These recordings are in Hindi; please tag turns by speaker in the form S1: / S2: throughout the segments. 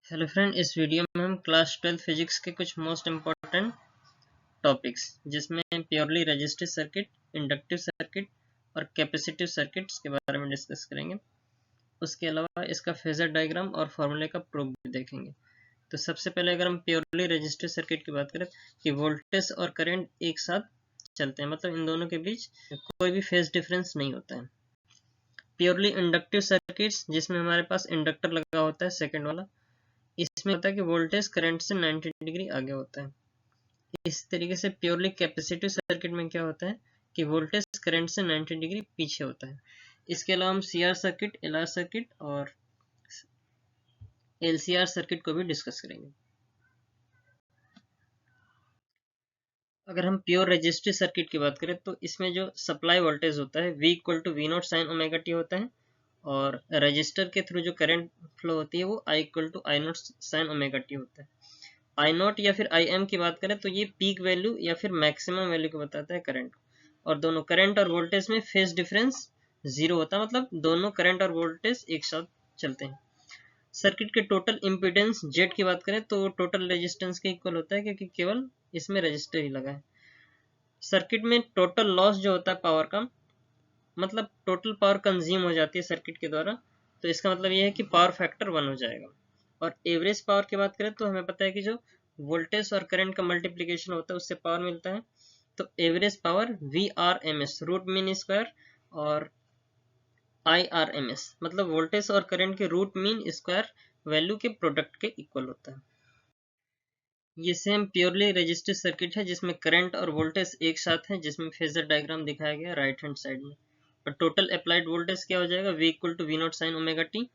S1: हेलो फ्रेंड, इस वीडियो में हम क्लास 12 फिजिक्स के कुछ मोस्ट इम्पॉर्टेंट टॉपिक्स जिसमें purely resistive circuit, inductive circuit और कैपेसिटिव सर्किट्स के बारे में डिस्कस करेंगे। उसके अलावा इसका फेजर डायग्राम और फॉर्मूले का प्रूफ भी देखेंगे। तो सबसे पहले अगर हम प्योरली रेजिस्टिव सर्किट की बात करें कि वोल्टेज और करंट एक साथ चलते हैं, मतलब इन दोनों के बीच कोई भी फेज डिफरेंस नहीं होता है। प्योरली इंडक्टिव सर्किट्स जिसमें हमारे पास इंडक्टर लगा होता है सेकेंड वाला, इसमें होता है कि वोल्टेज करंट से 90 डिग्री आगे होता है। इस तरीके से प्योरली कैपेसिटिव सर्किट में क्या होता है कि वोल्टेज करंट से 90 डिग्री पीछे होता है। इसके अलावा हम सीआर सर्किट, एलआर सर्किट और एलसीआर सर्किट को भी डिस्कस करेंगे। अगर हम प्योर रेजिस्टिव सर्किट की बात करें तो इसमें जो सप्लाई वोल्टेज होता है V equal to V not sine omega T होता है, और रजिस्टर के थ्रू जो करंट फ्लो होती है वो I equal to I not sine omega T होता है। आई नॉट या फिर आई एम की बात करें तो ये पीक वैल्यू या फिर मैक्सिमम वैल्यू को बताता है करंट, और दोनों करंट और वोल्टेज में फेज डिफरेंस जीरो होता है, मतलब दोनों करंट और वोल्टेज एक साथ चलते हैं। सर्किट के टोटल इम्पीडेंस जेड की बात करें तो टोटल रेजिस्टेंस के इक्वल होता है, क्योंकि केवल इसमें रजिस्टर ही लगा है। सर्किट में टोटल लॉस जो होता है पावर का, मतलब टोटल पावर कंज्यूम हो जाती है सर्किट के द्वारा, तो इसका मतलब यह है कि पावर फैक्टर 1 हो जाएगा। और एवरेज पावर की बात करें तो हमें पता है कि जो वोल्टेज और करंट का मल्टीप्लिकेशन होता है उससे पावर मिलता है। तो average power VRMS root mean square और IRMS मतलब वोल्टेज और करंट के रूट मीन स्क्वायर वैल्यू के प्रोडक्ट के इक्वल होता है। ये सेम प्योरली रेजिस्टिव सर्किट है जिसमें करंट और वोल्टेज एक साथ है, जिसमें फेजर डायग्राम दिखाया गया राइट हैंड साइड में। और टोटल अप्लाइड वोल्टेज क्या हो जाएगा V equal to V not sine omega T,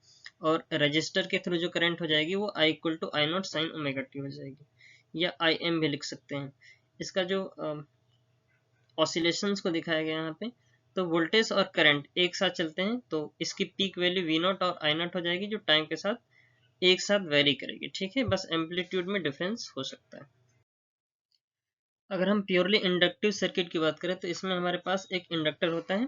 S1: और रजिस्टर के थ्रू जो करंट हो जाएगी वो I equal to I not sine omega T हो जाएगी, या IM भी लिख सकते हैं। इसका जो ऑसिलेशंस को दिखाया गया यहाँ पे, तो वोल्टेज और करंट एक साथ चलते हैं तो इसकी पीक वैल्यू V नॉट और I नॉट हो जाएगी, जो टाइम के साथ एक साथ वेरी करेगी। ठीक है, बस एम्पलीट्यूड में डिफरेंस हो सकता है। अगर हम प्योरली इंडक्टिव सर्किट की बात करें तो इसमें हमारे पास एक इंडक्टर होता है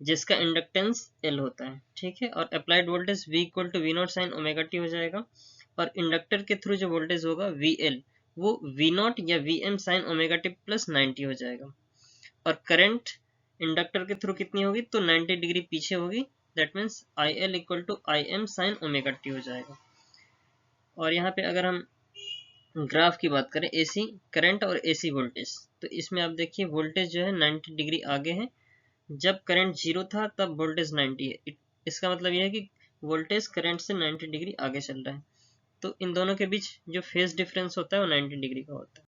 S1: जिसका इंडक्टेंस L होता है। ठीक है, और applied voltage V equal to V not sine omega T हो जाएगा, और इंडक्टर के थ्रू जो वोल्टेज होगा VL वो V नॉट या VM sign omega T plus 90 हो जाएगा। और करंट इंडक्टर के थ्रू कितनी होगी तो 90 डिग्री पीछे होगी, that means IL equal to IM sine omega T हो जाएगा। और यहाँ पे अगर हम ग्राफ की बात करें AC करंट और AC वोल्टेज, तो इसमें आप देखिए वोल्टेज जो है 90 डिग्री आगे है। जब करंट 0 था तब वोल्टेज 90 है। इसका मतलब यह है कि वोल्टेज करंट से 90 डिग्री आगे चल रहा है, तो इन दोनों के बीच जो फेज डिफरेंस होता है वो 90 डिग्री का होता है।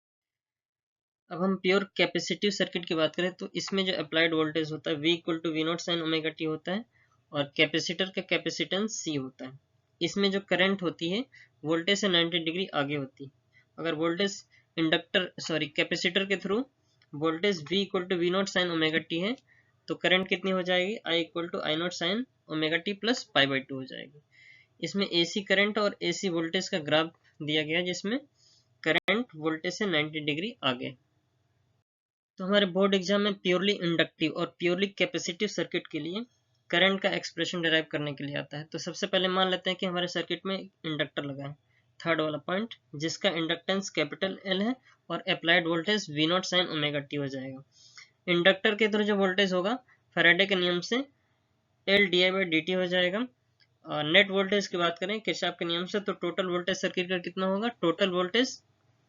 S1: अब हम प्योर कैपेसिटिव सर्किट की बात करें तो इसमें जो अप्लाइड वोल्टेज होता है V equal to V not sine omega T होता है, और कैपेसिटर का कैपेसिटेंस C होता है। इसमें जो करंट होती है वोल्टेज से 90 डिग्री आगे होती है। अगर वोल्टेज कैपेसिटर के through voltage V equal to V not sine omega T है, तो करंट कितनी हो जाएगी I equal to I not sine omega T plus pi by 2 हो जाएगी। इसमें AC करंट और AC वोल्टेज का ग्राफ दिया गया है जिसमें करंट वोल्टेज से 90 डिग्री आगे। तो हमारे बोर्ड एग्जाम में प्योरली इंडक्टिव और प्योरली कैपेसिटिव सर्किट के लिए करंट का एक्सप्रेशन डिराइव करने के लिए आता है। तो सबसे पहले मान लेते हैं कि हमारे सर्किट में इंडक्टर लगा है, थर्ड वाला पॉइंट, जिसका इंडक्टेंस कैपिटल L है और applied voltage V naught sine omega T हो जाएगा। इंडक्टर के थ्रू जो वोल्टेज होगा फैराडे के नियम से L D I by D T हो जाएगा। नेट वोल्टेज की बात करें किरचॉफ के नियम से, तो टोटल वोल्टेज सर्किट का कितना होगा, total voltage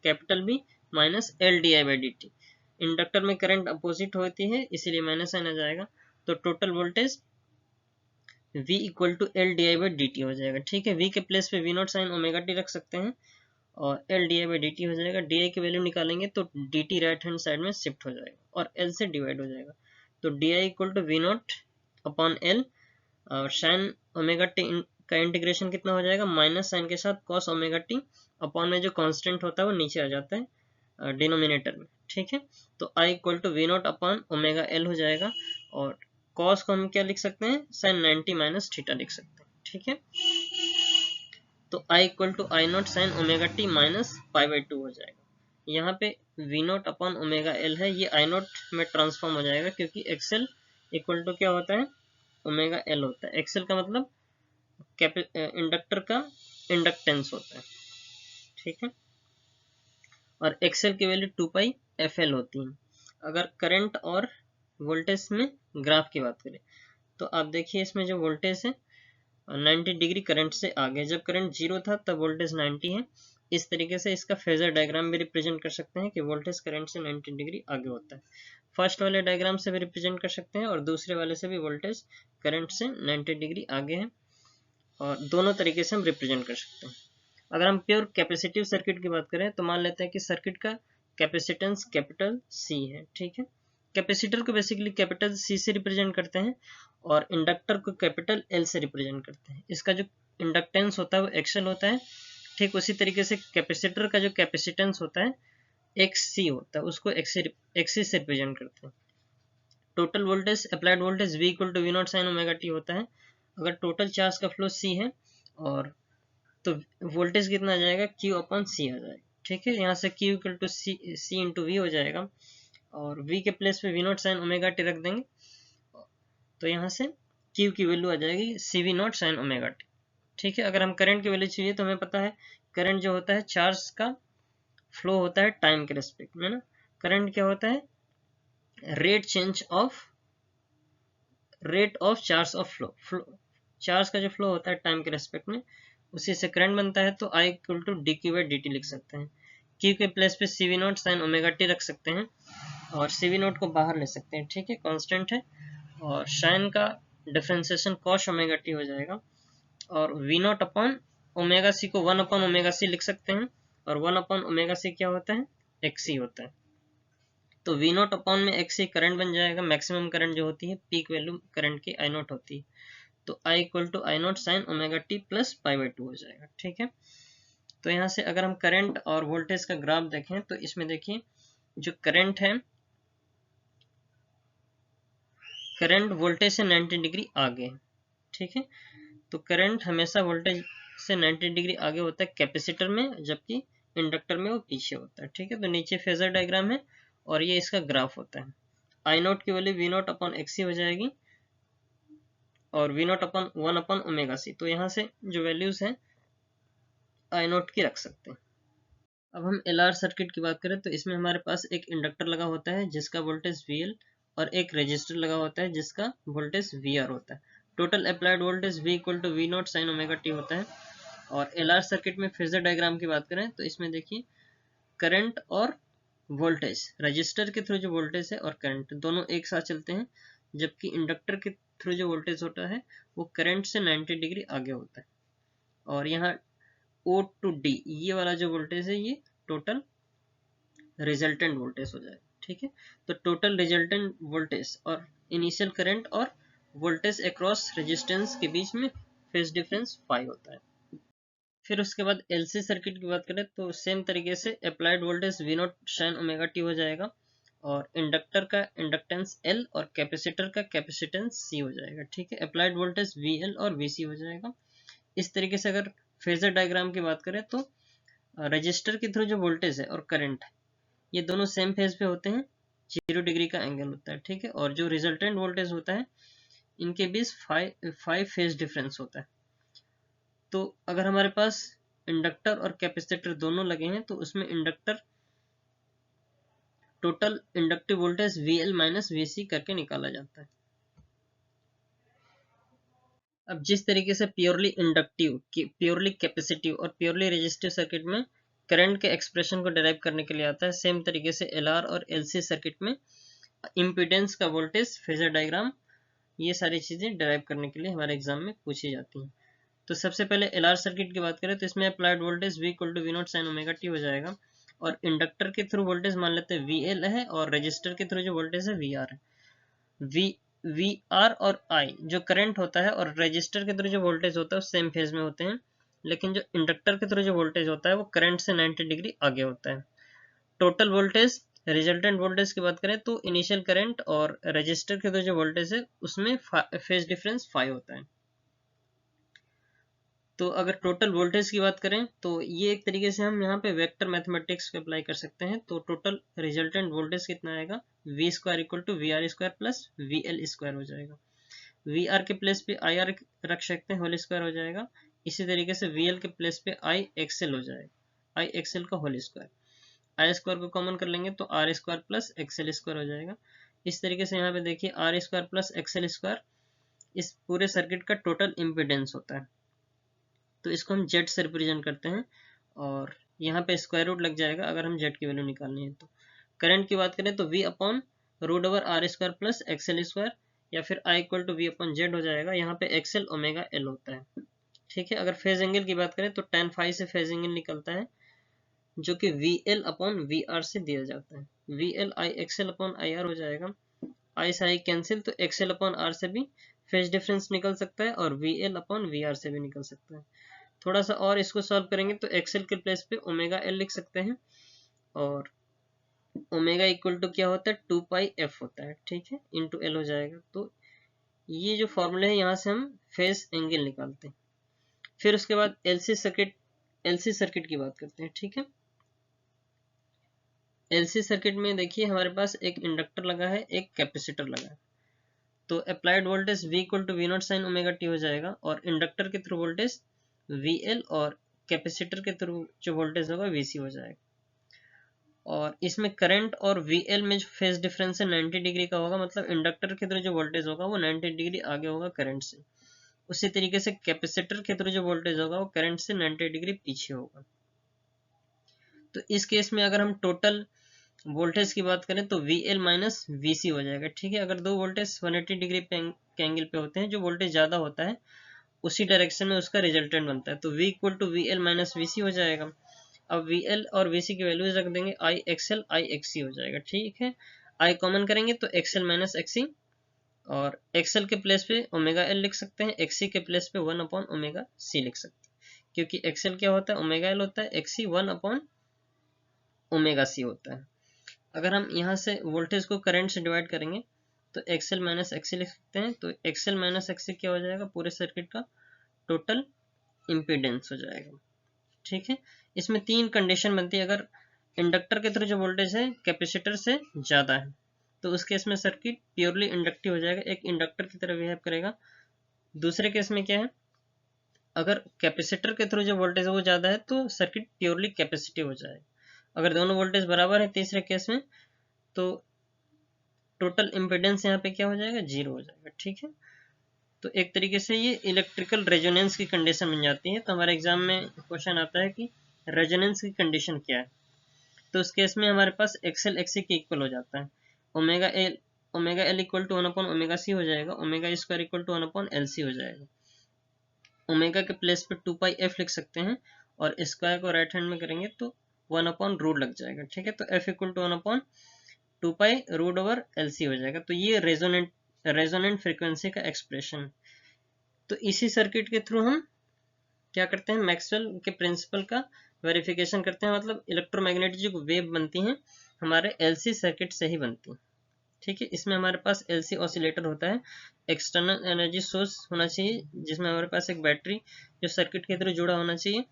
S1: capital B minus L D I by D T. Inductor में करंट अपोजिट होती है इसीलिए माइनस साइन आ जाएगा, तो total voltage V equal to L D I by D T हो जाएगा। ठीक है, V के प्लेस पे V naught sine omega T रख सकते हैं और L D I by D T हो जाएगा। डी आई की वैल्यू निकालेंगे तो D T right hand side में शिफ्ट हो जाएगा और L से डिवाइड हो जाएगा, तो D I equal to V not upon L, और साइन ओमेगा टी का इंटीग्रेशन कितना हो जाएगा, माइनस साइन के साथ कॉस ओमेगा टी, अपॉन में जो कांस्टेंट होता है वो नीचे आ जाता है डिनोमिनेटर में। ठीक है, तो I equal to V not upon omega L हो जाएगा, और कॉस को हम क्या लिख सकते हैं, साइन 90 माइनस थीटा लिख सकते हैं। ठीक है, तो I equal to I not sine omega T minus pi by 2 हो जाएगा। यहाँ पे V not upon omega L है, ये आई नॉट में ट्रांसफॉर्म हो जाएगा क्योंकि एक्सएल इक्वल टू क्या होता है, ओमेगा L होता है। एक्सएल का मतलब इंडक्टर का इंडक्टेंस होता है, ठीक है। और एक्सएल की वैल्यू 2 पाई एफएल होती है। अगर करंट और वोल्टेज में ग्राफ की बात करें तो आप देखिए इसमें जो वोल्टेज है 90 डिग्री करंट से आगे, जब करंट 0 था तब वोल्टेज 90 है। इस तरीके से इसका फेजर डायग्राम भी रिप्रेजेंट कर सकते हैं कि वोल्टेज करंट से 90 डिग्री आगे होता है। फर्स्ट वाले डायग्राम से भी रिप्रेजेंट कर सकते हैं और दूसरे वाले से भी वोल्टेज करंट से 90 डिग्री आगे है, और दोनों तरीके से हम रिप्रेजेंट कर सकते हैं। अगर हम प्योर कैपेसिटिव सर्किट की बात करें तो मान लेते हैं कि सर्किट का कैपेसिटेंस कैपिटल सी है, ठीक है। कैपेसिटर को बेसिकली कैपिटल सी से रिप्रेजेंट करते हैं और इंडक्टर को कैपिटल एल से रिप्रेजेंट करते हैं। इसका जो इंडक्टेंस होता है वो एक्सएल होता है, ठीक उसी तरीके से कैपेसिटर का जो कैपेसिटेंस होता है एक्स सी होता है, उसको एक्सी से रिप्रेजेंट करते हैं। Total voltage applied voltage V equal to V not sine omega T होता है। अगर टोटल चार्ज का फ्लो C है और तो वोल्टेज कितना आ जाएगा, Q अपॉन C आ जाएगा, ठीक है। यहाँ से Q equal to C into V हो जाएगा और V के प्लेस पे V not sine omega T रख देंगे तो यहाँ से Q की वैल्यू आ जाएगी C V not sine omega T, ठीक है। अगर हम करंट की वैल्यू चाहिए तो हमें पता है करंट जो होता है चार्ज का फ्लो होता है टाइम के रेस्पेक्ट में ना। करंट क्या होता है, rate of charge of flow, charge का जो फ्लो होता है टाइम के रेस्पेक्ट में उसी से करंट बनता है। तो I equal to D Q by D T लिख सकते हैं। Q के प्लेस पे C V not sine omega T रख सकते हैं और सी वी नॉट को बाहर ले सकते हैं, ठीक है, कांस्टेंट है। और साइन का डिफरेंशिएशन कॉस ओमेगा टी हो जाएगा और V not upon omega C को 1 अपॉन ओमेगा सी लिख सकते हैं और 1 अपॉन ओमेगा सी क्या होता है, एक्सी होता है। तो वी नॉट अपॉन में एक्सी करंट बन जाएगा, मैक्सिमम करंट जो होती है पीक वैल्यू करंट की आई नॉट होती है। तो I equal to I not sine omega T plus pi by 2 हो जाएगा, ठीक है। तो यहाँ से अगर हम करंट और वोल्टेज का ग्राफ देखें तो इसमें देखिए जो करंट है, करंट वोल्टेज से 90 डिग्री आगे है, ठीक है। तो करंट हमेशा वोल्टेज से 90 डिग्री आगे होता है कैपेसिटर में, जबकि इंडक्टर में वो पीछे होता है, ठीक है। तो नीचे फेजर डायग्राम है और ये इसका ग्राफ होता है। आई नॉट की value V not upon XC हो जाएगी और V not upon 1 upon omega C. तो यहाँ से जो वैल्यूज हैं आई नॉट की रख सकते हैं। अब हम एल आर सर्किट की बात करें तो इसमें हमारे पास एक इंडक्टर लगा होता है जिसका वोल्टेज वी एल और एक रेजिस्टर लगा होता है जिसका वोल्टेज वी आर होता है। Total applied voltage V equal to V not sine omega T होता है। और एल आर सर्किट में फेजर डायग्राम की बात करें तो इसमें देखिए करंट और वोल्टेज, रजिस्टर के थ्रू जो वोल्टेज है और करंट दोनों एक साथ चलते हैं, जबकि इंडक्टर के थ्रू जो वोल्टेज होता है वो करंट से 90 डिग्री आगे होता है। और यहाँ O टू D ये वाला जो वोल्टेज है ये टोटल रिजल्टेंट वोल्टेज हो जाएगा, ठीक है। तो टोटल रिजल्टेंट वोल्टेज और इनिशियल करंट और वोल्टेज अक्रॉस रेजिस्टेंस के बीच में फेज डिफरेंस 5 होता है। फिर उसके बाद एलसी सर्किट की बात करें तो सेम तरीके से applied voltage we not sine omega T हो जाएगा और इंडक्टर का इंडक्टेंस एल और कैपेसिटर का कैपेसिटेंस सी हो जाएगा, ठीक है। अप्लाइड वोल्टेज वी एल और वी सी हो जाएगा। इस तरीके से अगर फेजर डायग्राम की बात करें तो रजिस्टर के थ्रू जो वोल्टेज है और करंट है ये दोनों सेम फेज पे होते हैं, 0 डिग्री का एंगल होता है, ठीक है। और जो रिजल्टेंट वोल्टेज होता है इनके बीच 5 फेज डिफरेंस होता है। तो अगर हमारे पास इंडक्टर और कैपेसिटर दोनों लगे हैं तो उसमें inductor total inductive voltage VL minus VC करके निकाला जाता है। अब जिस तरीके से प्योरली इंडक्टिव, प्योरली कैपेसिटिव और प्योरली रेजिस्टिव सर्किट में करंट के एक्सप्रेशन को डिराइव करने के लिए आता है, सेम तरीके से LR और LC सर्किट में इम्पीडेंस का वोल्टेज, फेजर डायग्राम, ये सारी चीजें डिराइव करने के लिए हमारे एग्जाम में पूछी जाती हैं। तो सबसे पहले LR सर्किट की बात करें तो इसमें applied voltage V equal to V not sine omega T हो जाएगा और इंडक्टर के थ्रू वोल्टेज मान लेते हैं VL है और रजिस्टर के थ्रू जो वोल्टेज है VR है। VR और I जो करंट होता है और रजिस्टर के थ्रू जो वोल्टेज होता है वो सेम फेज में होते हैं, लेकिन जो इंडक्टर के थ्रू जो वोल्टेज होता है वो करंट से 90 डिग्री आगे होता है। टोटल वोल्टेज, रिजल्टेंट वोल्टेज की बात करें तो इनिशियल करंट और रजिस्टर के थ्रू जो वोल्टेज है उसमें फेज डिफरेंस 5 होता है। तो अगर टोटल वोल्टेज की बात करें तो ये एक तरीके से हम यहाँ पे वेक्टर मैथमेटिक्स को अप्लाई कर सकते हैं। तो टोटल रिजल्टेंट वोल्टेज कितना आएगा, V square equal to V R square plus V L square हो जाएगा। वी आर के प्लेस पे आई आर रख सकते हैं, होल स्क्वायर हो जाएगा। इसी तरीके से VL के प्लेस पे IXL हो जाएगा, IXL का होल स्क्वायर। आई स्क्वायर को कॉमन कर लेंगे तो R square plus XL square हो जाएगा। इस तरीके से यहाँ पे देखिए R square plus XL square इस पूरे सर्किट का टोटल इम्पीडेंस होता है, तो इसको हम जेड से रिप्रेजेंट करते हैं और यहाँ पे स्क्वायर रूट लग जाएगा अगर हम जेड की वैल्यू निकालनी है तो। करंट की बात करें तो V upon root over R square plus XL square या फिर I equal to V upon Z हो जाएगा। यहाँ पे एक्सएल ओमेगा एल होता है, ठीक है। अगर फेज एंगल की बात करें तो tan फाई से फेज एंगल निकलता है जो कि VL अपॉन VR से दिया जाता है। VL IXL अपॉन IR हो जाएगा, आई से आई कैंसिल तो XL अपॉन R से भी फेज डिफरेंस निकल सकता है और VL अपॉन VR से भी निकल सकता है। थोड़ा सा और इसको सॉल्व करेंगे तो XL के प्लेस पे ओमेगा L लिख सकते हैं और ओमेगा इक्वल टू क्या होता है 2 पाई F होता है, ठीक है, इंटू L हो जाएगा। तो ये जो फॉर्मूले है यहाँ से हम फेज एंगल निकालते हैं। फिर उसके बाद LC सर्किट की बात करते हैं, ठीक है। LC सर्किट में देखिए हमारे पास एक इंडक्टर लगा है, एक कैपेसिटर लगा है, तो applied voltage V equal to V0 sine omega T हो जाएगा और इंडक्टर के थ्रू वोल्टेज VL और कैपेसिटर के थ्रू जो वोल्टेज होगा VC हो जाएगा। और इसमें करंट और VL में जो फेज डिफरेंस है 90 डिग्री का होगा, मतलब इंडक्टर के थ्रू जो वोल्टेज होगा वो 90 डिग्री आगे होगा करंट से। उसी तरीके से कैपेसिटर के थ्रू जो वोल्टेज होगा वो करंट से 90 डिग्री पीछे होगा। तो इस केस में अगर हम टोटल वोल्टेज की बात करें तो VL माइनस VC हो जाएगा, ठीक है। अगर दो वोल्टेज 180 डिग्री के एंगल पे होते हैं, जो वोल्टेज ज़्यादा होता है उसी डायरेक्शन में उसका रिजल्टेंट बनता है, तो V equal to VL minus VC हो जाएगा। अब VL और VC की वैल्यूज रख देंगे, IXL IXC हो जाएगा, ठीक है। I कॉमन करेंगे तो XL माइनस XC और XL के प्लेस पे ओमेगा L लिख सकते हैं, XC के प्लेस पे 1 अपॉन ओमेगा C लिख सकते हैं, क्योंकि XL क्या होता है ओमेगा L होता है, XC 1 अपॉन ओमेगा C होता है। अगर हम यहाँ से वोल्टेज को करंट से डिवाइड करेंगे तो XL माइनस XC लिख सकते हैं, तो XL माइनस XC क्या हो जाएगा पूरे सर्किट का टोटल इम्पीडेंस हो जाएगा, ठीक है। इसमें तीन कंडीशन बनती है, अगर इंडक्टर के थ्रू जो वोल्टेज है कैपेसिटर से ज़्यादा है तो उस केस में सर्किट प्योरली इंडक्टिव हो जाएगा, एक इंडक्टर की तरह बिहेव करेगा। दूसरे केस में क्या है, अगर कैपेसिटर के थ्रू जो वोल्टेज है वो ज़्यादा है तो सर्किट प्योरली कैपेसिटिव हो जाएगा। अगर दोनों वोल्टेज बराबर है तीसरे केस में तो टोटल इम्पीडेंस यहाँ पे क्या हो जाएगा 0 हो जाएगा, ठीक है। तो एक तरीके से ये इलेक्ट्रिकल रेजोनेंस की कंडीशन बन जाती है। तो हमारे एग्जाम में क्वेश्चन आता है कि रेजोनेंस की कंडीशन क्या है, तो उस केस में हमारे पास XL XC के इक्वल हो जाता है, omega L equal to 1 upon omega C हो जाएगा, omega square equal to 1 upon LC हो जाएगा। ओमेगा के प्लेस पे 2 पाई F लिख सकते हैं और स्क्वायर को राइट हैंड में करेंगे तो 1 अपॉन रूट लग जाएगा, ठीक है। तो F equal to 1 upon 2 pi root over LC हो जाएगा। तो ये रेजोनेंट फ्रीक्वेंसी का एक्सप्रेशन। तो इसी सर्किट के थ्रू हम क्या करते हैं, मैक्सवेल के प्रिंसिपल का वेरिफिकेशन करते हैं, मतलब इलेक्ट्रोमैग्नेटिक जो वेव बनती हैं हमारे LC सर्किट से ही बनती हैं, ठीक है। इसमें हमारे पास LC ऑसिलेटर होता है, एक्सटर्नल एनर्जी सोर्स होना चाहिए जिसमें हमारे पास एक बैटरी जो सर्किट के थ्रू जुड़ा होना चाहिए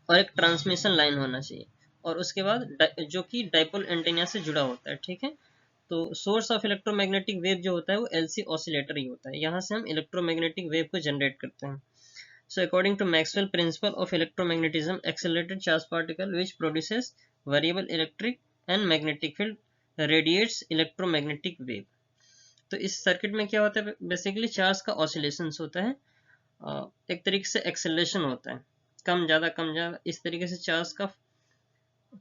S1: और एक ट्रांसमिशन लाइन होना चाहिए और उसके बाद जो कि डाइपोल एंटीना से जुड़ा होता है, ठीक है। तो सोर्स ऑफ इलेक्ट्रोमैग्नेटिक वेव जो होता है वो LC ऑसिलेटर ही होता है, यहाँ से हम इलेक्ट्रोमैग्नेटिक वेव को जनरेट करते हैं। So according to Maxwell principle of electromagnetism, accelerated charged particle which produces variable electric and magnetic field radiates electromagnetic wave। तो इस सर्किट में क्या होता है, बेसिकली चार्ज का ऑसिलेशंस होता है, एक तरीके से एक्सेलरेशन होता है, कम ज़्यादा इस तरीके से चार्ज का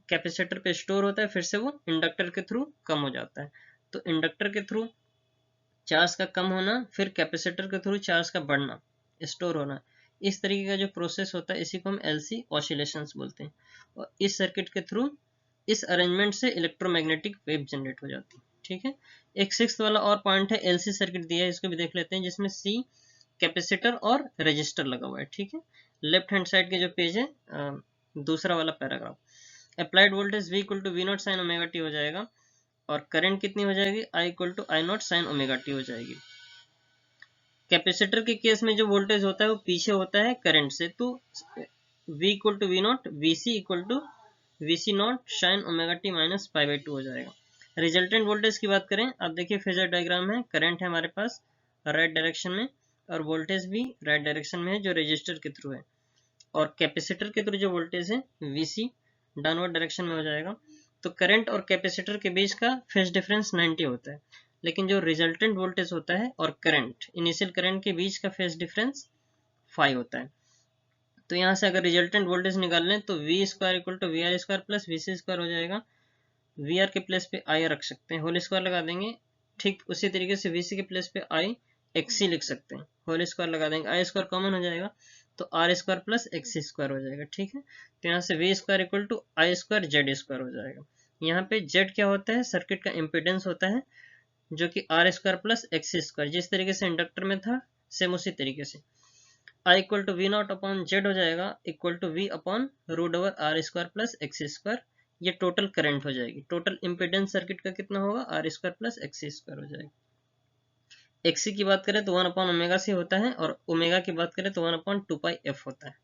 S1: कैपेसिटर पे स्टोर होता है, फिर से वो इंडक्टर के थ्रू कम हो जाता है। तो इंडक्टर के थ्रू चार्ज का कम होना, फिर कैपेसिटर के थ्रू चार्ज का बढ़ना, स्टोर होना, इस तरीके का जो प्रोसेस होता है इसी को हम LC ऑसिलेशंस बोलते हैं। और इस सर्किट के थ्रू इस अरेंजमेंट से इलेक्ट्रोमैग्नेटिक वेव जनरेट हो जाती है, ठीक है। एक सिक्स्थ वाला और पॉइंट है, LC सर्किट दिया है, इसको भी देख लेते हैं, जिसमें C कैपेसिटर और रजिस्टर लगा हुआ है, ठीक है। लेफ्ट हैंड साइड के जो पेज है दूसरा वाला paragraph, applied voltage V equal to V0 sine omega T हो जाएगा और करंट कितनी हो जाएगी I equal to I0 sine omega T हो जाएगी। कैपेसिटर के केस में जो वोल्टेज होता है वो पीछे होता है करंट से, तो V equal to V0 VC equal to VC not sine omega T minus pi by 2 हो जाएगा। रिजल्टेंट वोल्टेज की बात करें, आप देखिए फेजर डायग्राम है, करंट है हमारे पास राइट डायरेक्शन में और वोल्टेज भी राइट डायरेक्शन में है जो रजिस्टर के थ्रू है, और कैपेसिटर के थ्रू जो वोल्टेज है VC डाउनवर्ड डायरेक्शन में हो जाएगा। तो करंट और कैपेसिटर के बीच का फेज डिफरेंस 90 होता है, लेकिन जो रिजल्टेंट वोल्टेज होता है और करंट, इनिशियल करंट के बीच का फेज डिफरेंस 5 होता है। तो यहाँ से अगर रिजल्टेंट वोल्टेज निकाल लें तो V square equal to VR square plus VC square हो जाएगा। VR के प्लेस पे I रख सकते हैं, होल स्क्वायर लगा देंगे। ठीक उसी तरीके से VC के प्लेस पे I XC लिख सकते हैं, होल स्क्वायर लगा देंगे, I स्क्वायर कॉमन हो जाएगा तो R square plus XC square हो जाएगा। ठीक है, तो यहाँ से V square equal to I square Z square हो जाएगा। यहाँ पे Z क्या होता है, सर्किट का इम्पिडेंस होता है, जो कि R square plus XC square, जिस तरीके से इंडक्टर में था सेम उसी तरीके से। I equal to V0 upon Z हो जाएगा equal to V upon root over R square plus XC square. ये टोटल करंट हो जाएगी। टोटल इम्पिडेंस सर्किट का कितना होगा, R square plus XC square हो जाएगा। XC की बात करें तो 1 अपॉन ओमेगा C होता है, और ओमेगा की बात करें तो 1 अपॉन 2 पाई F होता है।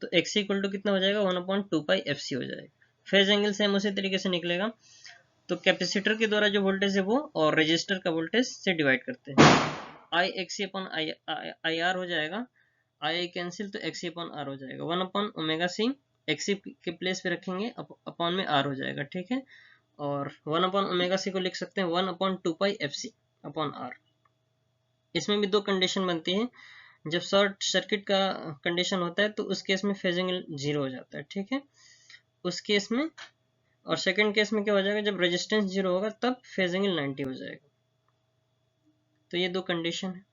S1: तो XC इक्वल टू कितना हो जाएगा, 1 अपॉन 2 पाई FC हो जाएगा। फेज एंगल सेम उसी तरीके से निकलेगा। तो कैपेसिटर के द्वारा जो वोल्टेज है वो और रजिस्टर का वोल्टेज से डिवाइड करते हैं। I XC अपॉन IR हो जाएगा, आई कैंसिल तो XC अपॉन R हो जाएगा। 1 अपॉन ओमेगा C XC के प्लेस पे रखेंगे, अपॉन में R हो जाएगा। ठीक है, और 1 अपॉन ओमेगा C को लिख सकते हैं 1 अपॉन 2 पाई FC अपॉन R। इसमें भी दो कंडीशन बनती है। जब शॉर्ट सर्किट का कंडीशन होता है तो उस केस में फेज एंगल 0 हो जाता है। ठीक है, उस केस में, और सेकंड केस में क्या हो जाएगा, जब रेजिस्टेंस 0 होगा तब फेज एंगल 90 हो जाएगा। तो ये दो कंडीशन है।